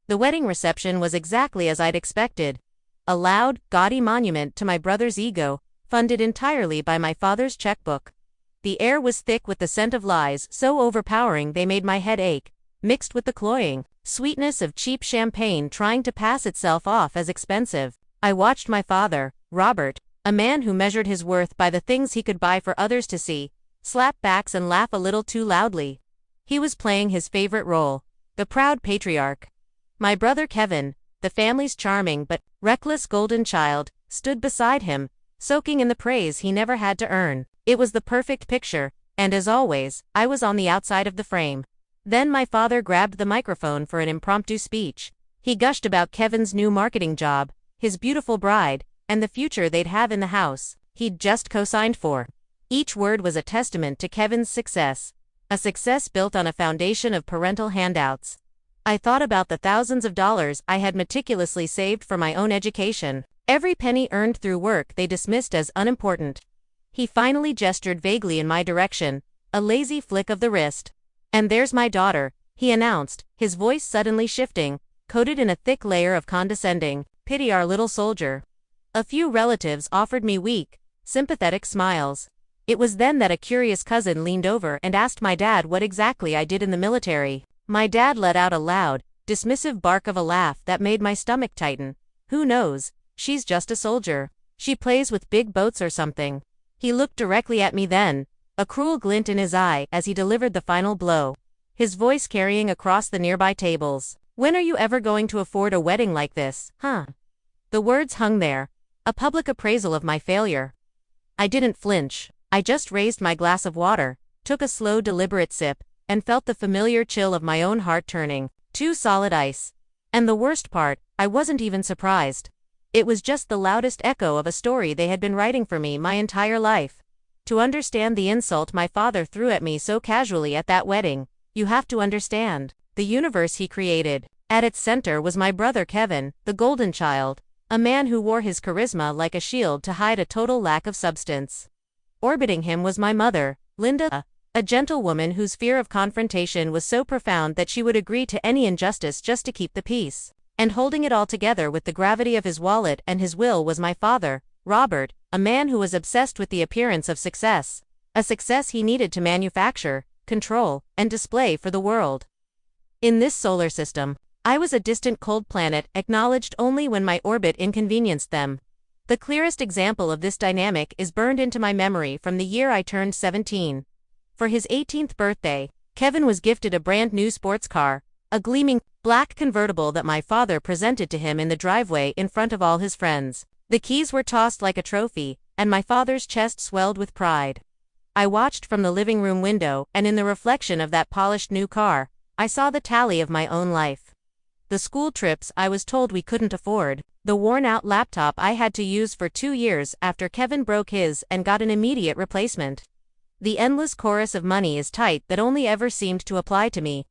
The wedding reception was exactly as I'd expected. A loud, gaudy monument to my brother's ego, funded entirely by my father's checkbook. The air was thick with the scent of lies so overpowering they made my head ache, mixed with the cloying sweetness of cheap champagne trying to pass itself off as expensive. I watched my father, Robert, a man who measured his worth by the things he could buy for others to see, slap backs and laugh a little too loudly. He was playing his favorite role, the proud patriarch. My brother Kevin, the family's charming but reckless golden child, stood beside him, soaking in the praise he never had to earn. It was the perfect picture, and as always, I was on the outside of the frame. Then my father grabbed the microphone for an impromptu speech. He gushed about Kevin's new marketing job, his beautiful bride, and the future they'd have in the house he'd just co-signed for. Each word was a testament to Kevin's success, a success built on a foundation of parental handouts. I thought about the thousands of dollars I had meticulously saved for my own education, every penny earned through work they dismissed as unimportant. He finally gestured vaguely in my direction, a lazy flick of the wrist. "And there's my daughter," he announced, his voice suddenly shifting, coated in a thick layer of condescending pity. "Our little soldier." A few relatives offered me weak, sympathetic smiles. It was then that a curious cousin leaned over and asked my dad what exactly I did in the military. My dad let out a loud, dismissive bark of a laugh that made my stomach tighten. "Who knows? She's just a soldier. She plays with big boats or something." He looked directly at me then, a cruel glint in his eye as he delivered the final blow, his voice carrying across the nearby tables. "When are you ever going to afford a wedding like this, huh?" The words hung there, a public appraisal of my failure. I didn't flinch. I just raised my glass of water, took a slow deliberate sip, and felt the familiar chill of my own heart turning to solid ice. And the worst part, I wasn't even surprised. It was just the loudest echo of a story they had been writing for me my entire life. To understand the insult my father threw at me so casually at that wedding, you have to understand the universe he created. At its center was my brother Kevin, the golden child, a man who wore his charisma like a shield to hide a total lack of substance. Orbiting him was my mother, Linda, a gentlewoman whose fear of confrontation was so profound that she would agree to any injustice just to keep the peace. And holding it all together with the gravity of his wallet and his will was my father, Robert, a man who was obsessed with the appearance of success, a success he needed to manufacture, control, and display for the world. In this solar system, I was a distant cold planet acknowledged only when my orbit inconvenienced them. The clearest example of this dynamic is burned into my memory from the year I turned 17. For his 18th birthday, Kevin was gifted a brand new sports car, a gleaming, black convertible that my father presented to him in the driveway in front of all his friends. The keys were tossed like a trophy, and my father's chest swelled with pride. I watched from the living room window, and in the reflection of that polished new car, I saw the tally of my own life. The school trips I was told we couldn't afford, the worn-out laptop I had to use for 2 years after Kevin broke his and got an immediate replacement. The endless chorus of money is tight that only ever seemed to apply to me.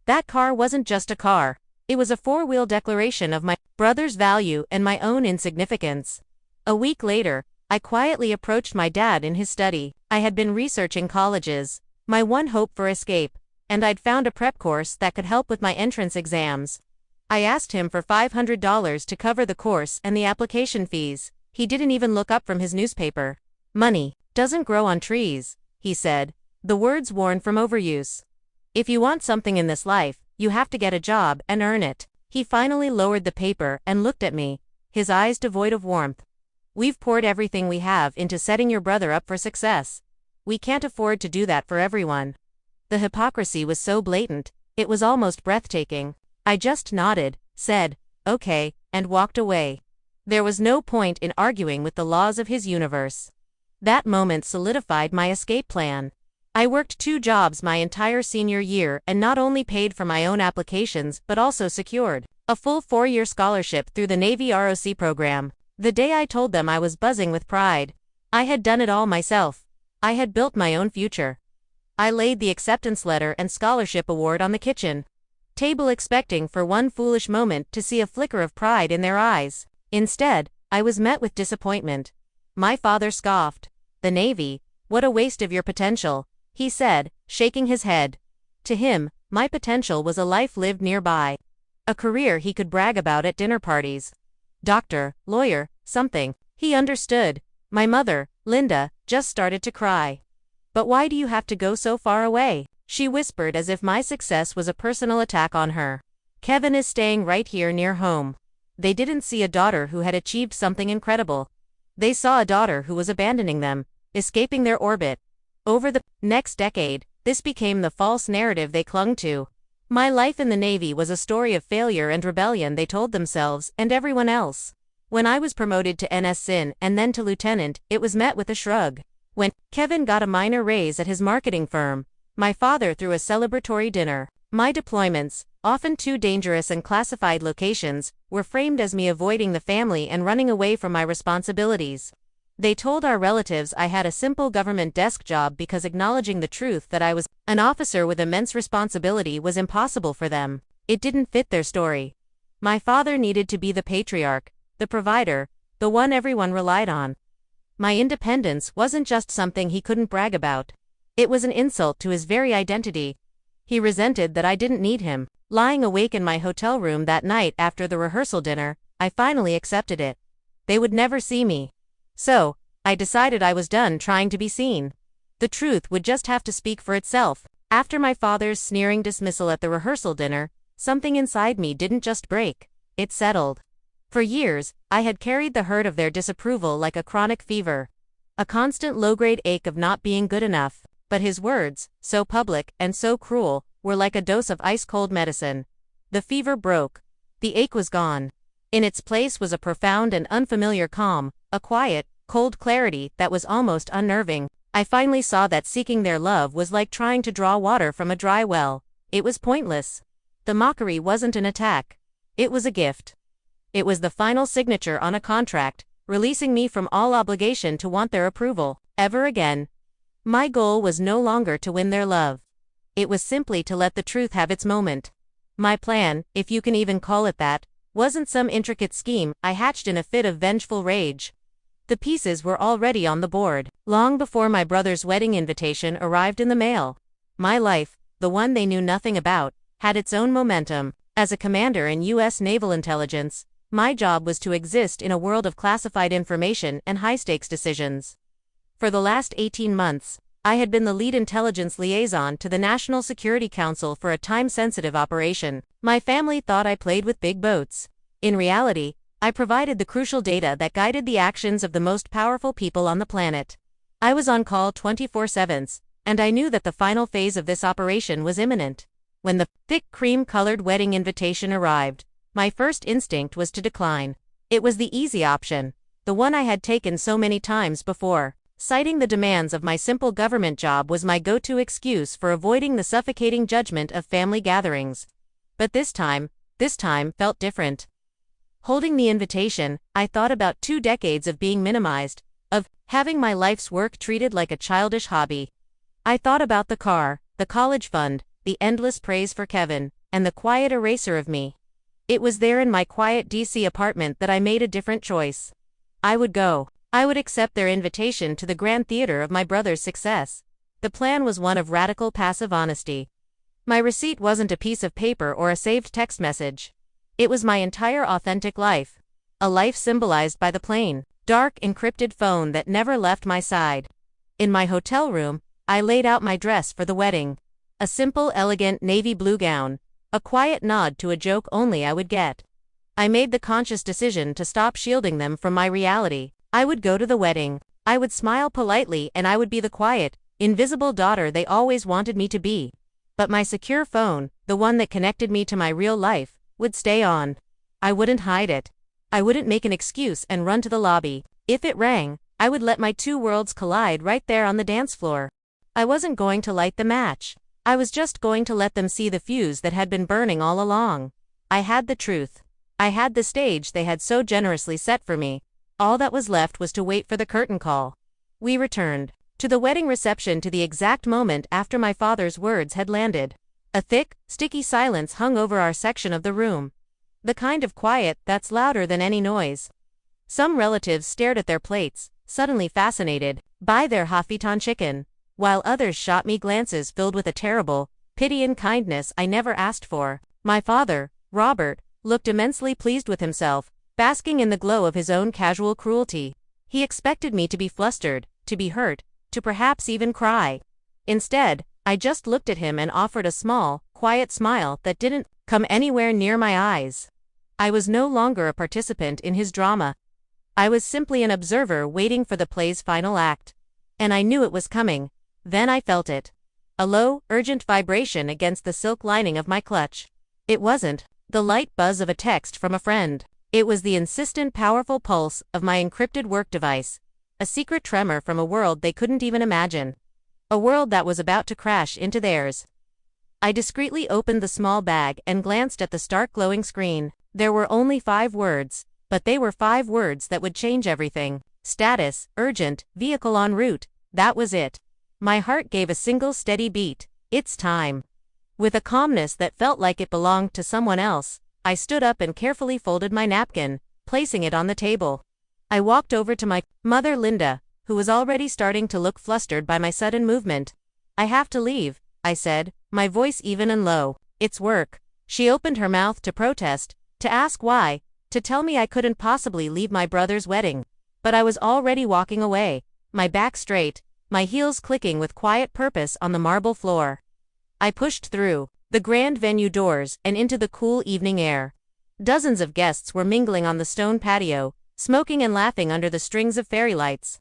That car wasn't just a car. It was a four-wheel declaration of my brother's value and my own insignificance. A week later, I quietly approached my dad in his study. I had been researching colleges, my one hope for escape, and I'd found a prep course that could help with my entrance exams. I asked him for $500 to cover the course and the application fees. He didn't even look up from his newspaper. "Money doesn't grow on trees," he said, the words worn from overuse. "If you want something in this life, you have to get a job and earn it." He finally lowered the paper and looked at me, his eyes devoid of warmth. "We've poured everything we have into setting your brother up for success. We can't afford to do that for everyone." The hypocrisy was so blatant, it was almost breathtaking. I just nodded, said, "Okay," and walked away. There was no point in arguing with the laws of his universe. That moment solidified my escape plan. I worked 2 jobs my entire senior year and not only paid for my own applications but also secured a full 4-year scholarship through the Navy ROC program. The day I told them, I was buzzing with pride. I had done it all myself. I had built my own future. I laid the acceptance letter and scholarship award on the kitchen table, expecting for one foolish moment to see a flicker of pride in their eyes. Instead, I was met with disappointment. My father scoffed. "The Navy? What a waste of your potential," he said, shaking his head. To him, my potential was a life lived nearby. A career he could brag about at dinner parties. Doctor, lawyer, something. He understood. My mother, Linda, just started to cry. "But why do you have to go so far away?" she whispered, as if my success was a personal attack on her. "Kevin is staying right here near home." They didn't see a daughter who had achieved something incredible. They saw a daughter who was abandoning them, escaping their orbit. Over the next decade, this became the false narrative they clung to. My life in the Navy was a story of failure and rebellion, they told themselves and everyone else. When I was promoted to NSIN and then to lieutenant, it was met with a shrug. When Kevin got a minor raise at his marketing firm, my father threw a celebratory dinner. My deployments, often to dangerous and classified locations, were framed as me avoiding the family and running away from my responsibilities. They told our relatives I had a simple government desk job because acknowledging the truth that I was an officer with immense responsibility was impossible for them. It didn't fit their story. My father needed to be the patriarch, the provider, the one everyone relied on. My independence wasn't just something he couldn't brag about. It was an insult to his very identity. He resented that I didn't need him. Lying awake in my hotel room that night after the rehearsal dinner, I finally accepted it. They would never see me. So, I decided I was done trying to be seen. The truth would just have to speak for itself. After my father's sneering dismissal at the rehearsal dinner, something inside me didn't just break, it settled. For years, I had carried the hurt of their disapproval like a chronic fever. A constant low-grade ache of not being good enough. But his words, so public and so cruel, were like a dose of ice-cold medicine. The fever broke. The ache was gone. In its place was a profound and unfamiliar calm, a quiet, cold clarity that was almost unnerving. I finally saw that seeking their love was like trying to draw water from a dry well. It was pointless. The mockery wasn't an attack. It was a gift. It was the final signature on a contract, releasing me from all obligation to want their approval, ever again. My goal was no longer to win their love. It was simply to let the truth have its moment. My plan, if you can even call it that, wasn't some intricate scheme I hatched in a fit of vengeful rage. The pieces were already on the board, long before my brother's wedding invitation arrived in the mail. My life, the one they knew nothing about, had its own momentum. As a commander in U.S. naval intelligence, my job was to exist in a world of classified information and high-stakes decisions. For the last 18 months, I had been the lead intelligence liaison to the National Security Council for a time-sensitive operation. My family thought I played with big boats. In reality, I provided the crucial data that guided the actions of the most powerful people on the planet. I was on call 24/7, and I knew that the final phase of this operation was imminent. When the thick cream-colored wedding invitation arrived, my first instinct was to decline. It was the easy option, the one I had taken so many times before. Citing the demands of my simple government job was my go-to excuse for avoiding the suffocating judgment of family gatherings. But this time felt different. Holding the invitation, I thought about 2 decades of being minimized, of having my life's work treated like a childish hobby. I thought about the car, the college fund, the endless praise for Kevin, and the quiet eraser of me. It was there in my quiet DC apartment that I made a different choice. I would go. I would accept their invitation to the grand theater of my brother's success. The plan was one of radical passive honesty. My receipt wasn't a piece of paper or a saved text message. It was my entire authentic life. A life symbolized by the plain, dark, encrypted phone that never left my side. In my hotel room, I laid out my dress for the wedding. A simple, elegant navy blue gown. A quiet nod to a joke only I would get. I made the conscious decision to stop shielding them from my reality. I would go to the wedding. I would smile politely and I would be the quiet, invisible daughter they always wanted me to be. But my secure phone, the one that connected me to my real life, would stay on. I wouldn't hide it. I wouldn't make an excuse and run to the lobby. If it rang, I would let my 2 worlds collide right there on the dance floor. I wasn't going to light the match. I was just going to let them see the fuse that had been burning all along. I had the truth. I had the stage they had so generously set for me. All that was left was to wait for the curtain call. We returned to the wedding reception to the exact moment after my father's words had landed. A thick, sticky silence hung over our section of the room. The kind of quiet that's louder than any noise. Some relatives stared at their plates, suddenly fascinated by their Hafitan chicken, while others shot me glances filled with a terrible pity and kindness I never asked for. My father, Robert looked immensely pleased with himself, basking in the glow of his own casual cruelty. He expected me to be flustered, to be hurt, to perhaps even cry. Instead, I just looked at him and offered a small, quiet smile that didn't come anywhere near my eyes. I was no longer a participant in his drama. I was simply an observer waiting for the play's final act. And I knew it was coming. Then I felt it. A low, urgent vibration against the silk lining of my clutch. It wasn't the light buzz of a text from a friend. It was the insistent, powerful pulse of my encrypted work device. A secret tremor from a world they couldn't even imagine. A world that was about to crash into theirs. I discreetly opened the small bag and glanced at the stark glowing screen. There were only 5 words, but they were 5 words that would change everything. Status, urgent, vehicle en route. That was it. My heart gave a single steady beat. It's time. With a calmness that felt like it belonged to someone else, I stood up and carefully folded my napkin, placing it on the table. I walked over to my mother, Linda, who was already starting to look flustered by my sudden movement. I have to leave, I said, my voice even and low. It's work. She opened her mouth to protest, to ask why, to tell me I couldn't possibly leave my brother's wedding. But I was already walking away, my back straight, my heels clicking with quiet purpose on the marble floor. I pushed through the grand venue doors and into the cool evening air. Dozens of guests were mingling on the stone patio, smoking and laughing under the strings of fairy lights.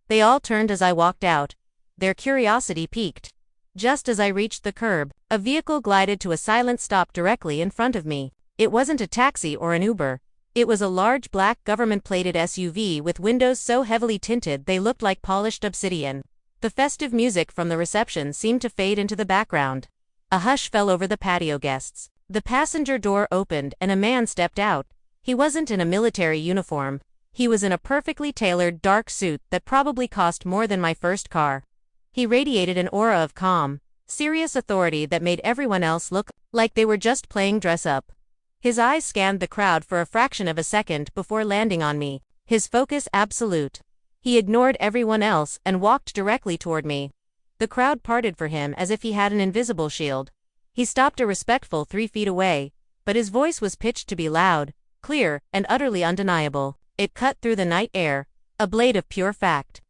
They all turned as I walked out, their curiosity piqued. Just as I reached the curb, a vehicle glided to a silent stop directly in front of me. It wasn't a taxi or an Uber. It was a large black government-plated SUV with windows so heavily tinted they looked like polished obsidian. The festive music from the reception seemed to fade into the background. A hush fell over the patio guests. The passenger door opened and a man stepped out. He wasn't in a military uniform. He was in a perfectly tailored dark suit that probably cost more than my first car. He radiated an aura of calm, serious authority that made everyone else look like they were just playing dress-up. His eyes scanned the crowd for a fraction of a second before landing on me, his focus absolute. He ignored everyone else and walked directly toward me. The crowd parted for him as if he had an invisible shield. He stopped a respectful 3 feet away, but his voice was pitched to be loud, clear, and utterly undeniable. It cut through the night air, a blade of pure fact.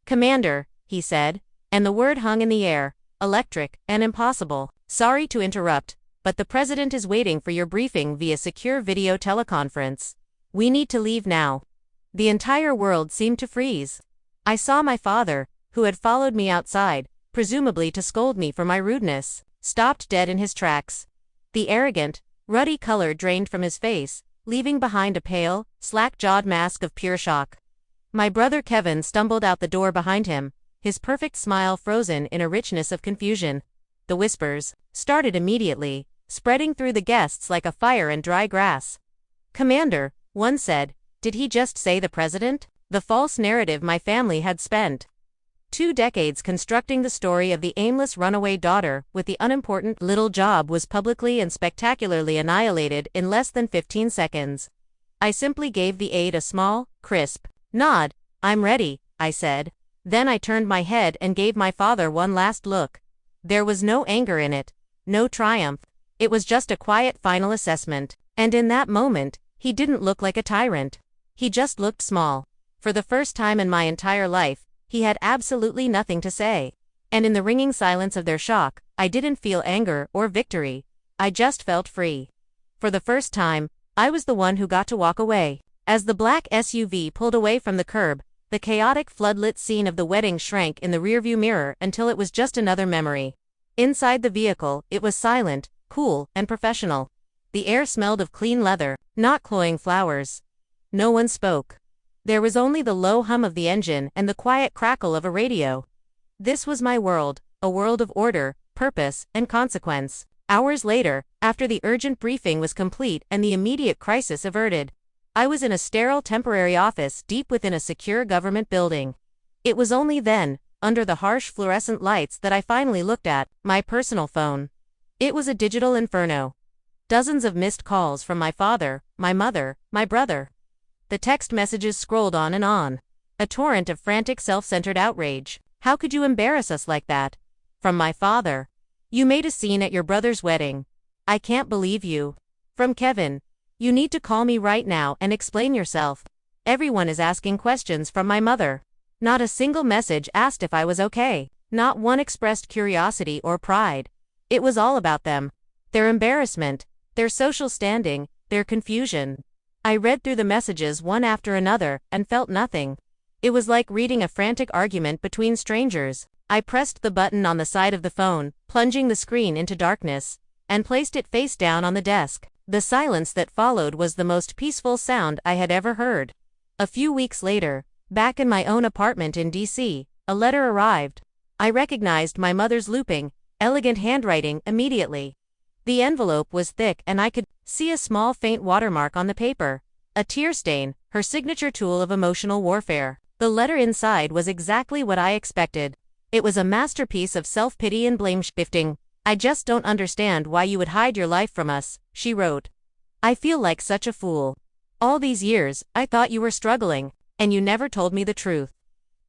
"Commander," he said, and the word hung in the air, electric and impossible. "Sorry to interrupt, but the president is waiting for your briefing via secure video teleconference. We need to leave now." The entire world seemed to freeze. I saw my father, who had followed me outside, presumably to scold me for my rudeness, stopped dead in his tracks. The arrogant, ruddy color drained from his face, leaving behind a pale, slack-jawed mask of pure shock. My brother Kevin stumbled out the door behind him, his perfect smile frozen in a richness of confusion. The whispers started immediately, spreading through the guests like a fire in dry grass. "Commander," one said, "did he just say the president?" The false narrative my family had spent 2 decades constructing the story of the aimless runaway daughter with the unimportant little job was publicly and spectacularly annihilated in less than 15 seconds. I simply gave the aide a small, crisp nod. "I'm ready," I said. Then I turned my head and gave my father one last look. There was no anger in it, no triumph. It was just a quiet final assessment. And in that moment, he didn't look like a tyrant. He just looked small. For the first time in my entire life, he had absolutely nothing to say. And in the ringing silence of their shock, I didn't feel anger or victory. I just felt free. For the first time, I was the one who got to walk away. As the black SUV pulled away from the curb, the chaotic floodlit scene of the wedding shrank in the rearview mirror until it was just another memory. Inside the vehicle, it was silent, cool, and professional. The air smelled of clean leather, not cloying flowers. No one spoke. There was only the low hum of the engine and the quiet crackle of a radio. This was my world, a world of order, purpose, and consequence. Hours later, after the urgent briefing was complete and the immediate crisis averted, I was in a sterile temporary office deep within a secure government building. It was only then, under the harsh fluorescent lights, that I finally looked at my personal phone. It was a digital inferno. Dozens of missed calls from my father, my mother, my brother. The text messages scrolled on and on. A torrent of frantic self-centered outrage. "How could you embarrass us like that?" From my father. "You made a scene at your brother's wedding. I can't believe you." From Kevin. You need to call me right now and explain yourself. Everyone is asking questions from my mother. Not a single message asked if I was okay. Not one expressed curiosity or pride. It was all about them. Their embarrassment, their social standing, their confusion. I read through the messages one after another and felt nothing. It was like reading a frantic argument between strangers. I pressed the button on the side of the phone, plunging the screen into darkness, and placed it face down on the desk. The silence that followed was the most peaceful sound I had ever heard. A few weeks later, back in my own apartment in D.C., a letter arrived. I recognized my mother's looping, elegant handwriting immediately. The envelope was thick and I could see a small faint watermark on the paper. A tear stain, her signature tool of emotional warfare. The letter inside was exactly what I expected. It was a masterpiece of self-pity and blame-shifting. I just don't understand why you would hide your life from us, she wrote. I feel like such a fool. All these years, I thought you were struggling, and you never told me the truth.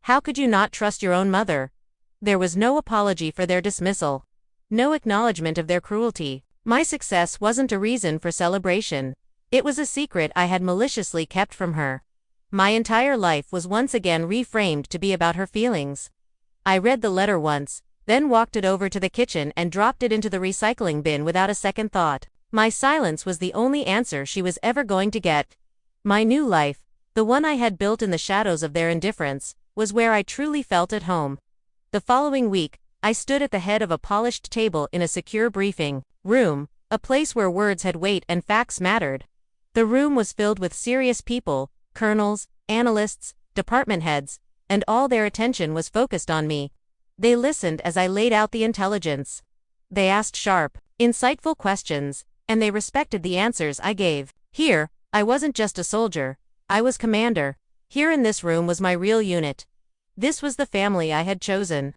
How could you not trust your own mother? There was no apology for their dismissal. No acknowledgement of their cruelty. My success wasn't a reason for celebration. It was a secret I had maliciously kept from her. My entire life was once again reframed to be about her feelings. I read the letter once, then walked it over to the kitchen and dropped it into the recycling bin without a second thought. My silence was the only answer she was ever going to get. My new life, the one I had built in the shadows of their indifference, was where I truly felt at home. The following week, I stood at the head of a polished table in a secure briefing room, a place where words had weight and facts mattered. The room was filled with serious people, colonels, analysts, department heads, and all their attention was focused on me. They listened as I laid out the intelligence. They asked sharp, insightful questions, and they respected the answers I gave. Here, I wasn't just a soldier, I was commander. Here in this room was my real unit. This was the family I had chosen.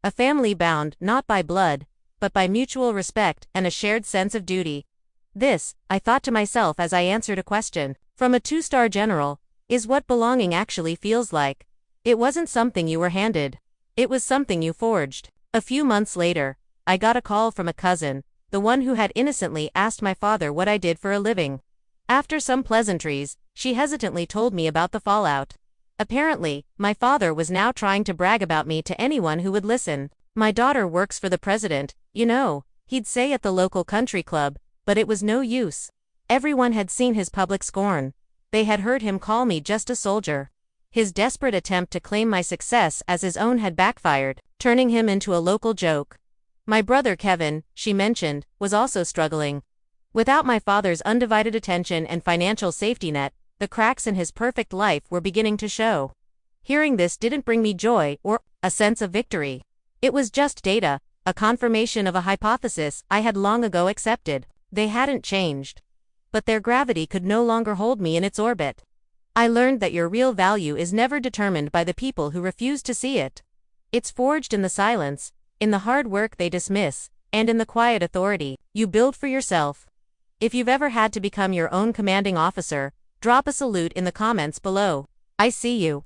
A family bound not by blood, but by mutual respect and a shared sense of duty. This, I thought to myself as I answered a question from a 2-star general, is what belonging actually feels like. It wasn't something you were handed. It was something you forged. A few months later, I got a call from a cousin, the one who had innocently asked my father what I did for a living. After some pleasantries, she hesitantly told me about the fallout. Apparently, my father was now trying to brag about me to anyone who would listen. My daughter works for the president, you know, he'd say at the local country club, but it was no use. Everyone had seen his public scorn. They had heard him call me just a soldier. His desperate attempt to claim my success as his own had backfired, turning him into a local joke. My brother Kevin, she mentioned, was also struggling. Without my father's undivided attention and financial safety net, the cracks in his perfect life were beginning to show. Hearing this didn't bring me joy or a sense of victory. It was just data, a confirmation of a hypothesis I had long ago accepted. They hadn't changed. But their gravity could no longer hold me in its orbit. I learned that your real value is never determined by the people who refuse to see it. It's forged in the silence, in the hard work they dismiss, and in the quiet authority you build for yourself. If you've ever had to become your own commanding officer, drop a salute in the comments below. I see you.